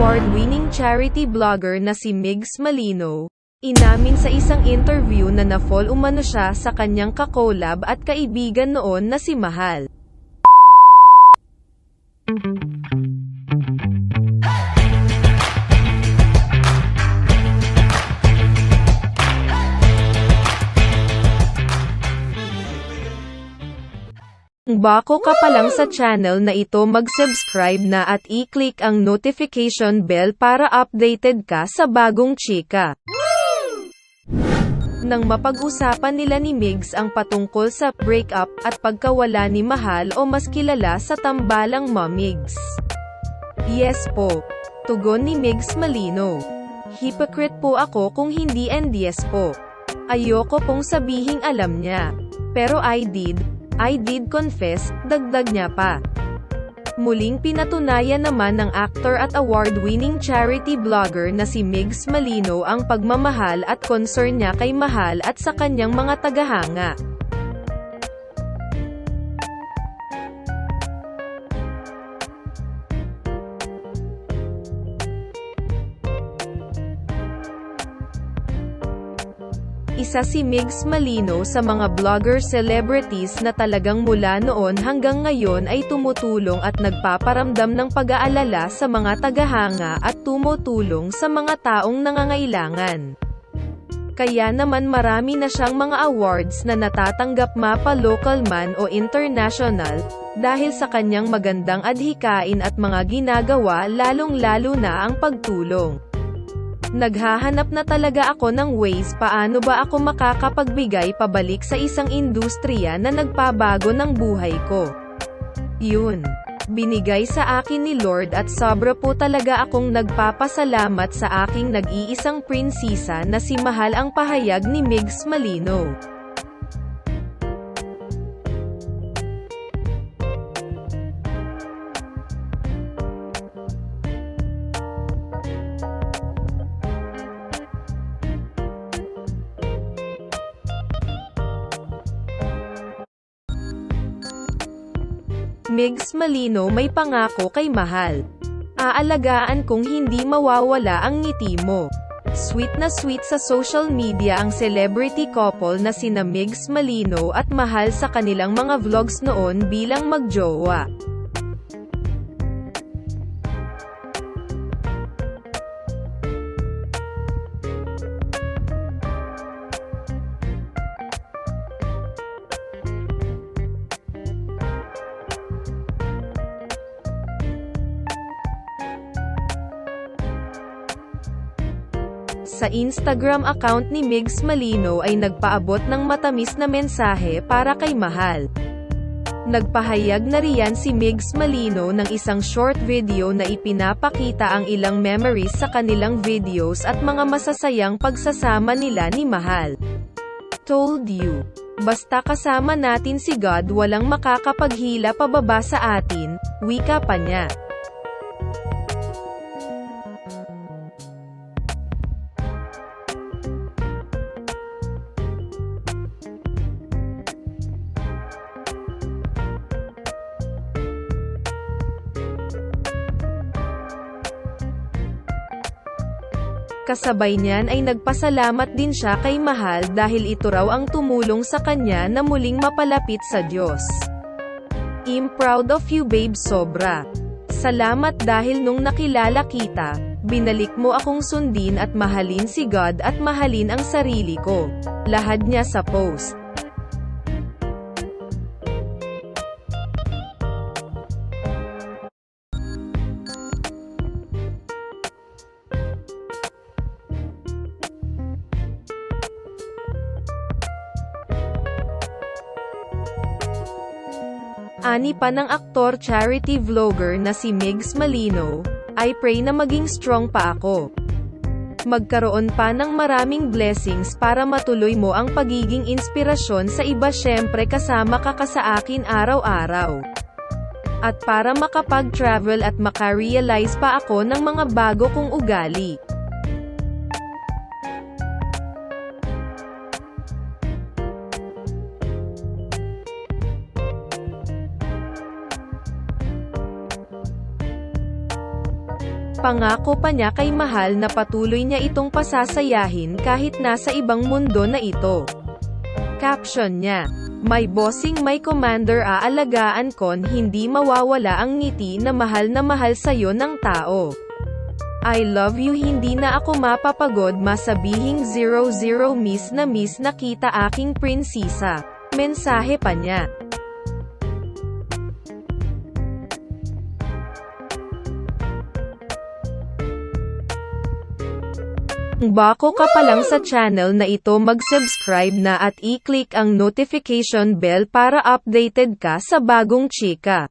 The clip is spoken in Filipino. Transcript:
award-winning charity vlogger na si Migs Malino, inamin sa isang interview na na-fall umano siya sa kanyang kakolab at kaibigan noon na si Mahal. Kung bago ka pa lang sa channel na ito, mag-subscribe na at i-click ang notification bell para updated ka sa bagong chika. Nang mapag-usapan nila ni Migs ang patungkol sa breakup at pagkawala ni Mahal o mas kilala sa tambalang Mamigs. Yes po, tugon ni Migs Malino. Hypocrite po ako kung hindi and yes po. Ayoko pong sabihing alam niya. Pero I did confess, dagdag niya pa. Muling pinatunayan naman ng actor at award-winning charity vlogger na si Migs Malino ang pagmamahal at concern niya kay Mahal at sa kanyang mga tagahanga. Isa si Migs Malino sa mga vlogger celebrities na talagang mula noon hanggang ngayon ay tumutulong at nagpaparamdam ng pag-aalala sa mga tagahanga at tumutulong sa mga taong nangangailangan. Kaya naman marami na siyang mga awards na natatanggap mapa local man o international, dahil sa kanyang magandang adhikain at mga ginagawa, lalong-lalo na ang pagtulong. Naghahanap na talaga ako ng ways paano ba ako makakapagbigay pabalik sa isang industriya na nagpabago ng buhay ko. Yun. Binigay sa akin ni Lord at sobra po talaga akong nagpapasalamat sa aking nag-iisang prinsesa na si Mahal, ang pahayag ni Migs Malino. Migs Malino may pangako kay Mahal. Aalagaan kong hindi mawawala ang ngiti mo. Sweet na sweet sa social media ang celebrity couple na sina Migs Malino at Mahal sa kanilang mga vlogs noon bilang magjowa. Sa Instagram account ni Migs Malino ay nagpaabot ng matamis na mensahe para kay Mahal. Nagpahayag na riyan si Migs Malino ng isang short video na ipinapakita ang ilang memories sa kanilang videos at mga masasayang pagsasama nila ni Mahal. Told you. Basta kasama natin si God, walang makakapaghila pababa sa atin, wika pa niya. Kasabay niyan ay nagpasalamat din siya kay Mahal dahil ito raw ang tumulong sa kanya na muling mapalapit sa Diyos. I'm proud of you babe, sobra. Salamat dahil nung nakilala kita, binalik mo akong sundin at mahalin si God at mahalin ang sarili ko. Lahad niya sa post. Ani pa ng aktor charity vlogger na si Migs Malino, I pray na maging strong pa ako. Magkaroon pa ng maraming blessings para matuloy mo ang pagiging inspirasyon sa iba, syempre kasama ka sa akin araw-araw. At para makapag-travel at makarealize pa ako ng mga bago kong ugali. Pangako pa niya kay Mahal na patuloy niya itong pasasayahin kahit nasa ibang mundo na ito. Caption niya, "My bossing, my commander, aalagaan kon hindi mawawala ang ngiti na mahal sa'yo ng tao. I love you, hindi na ako mapapagod masabihing 00 miss na kita aking prinsesa." Mensahe pa niya. Kung bago ka pa lang sa channel na ito, mag-subscribe na at i-click ang notification bell para updated ka sa bagong chika.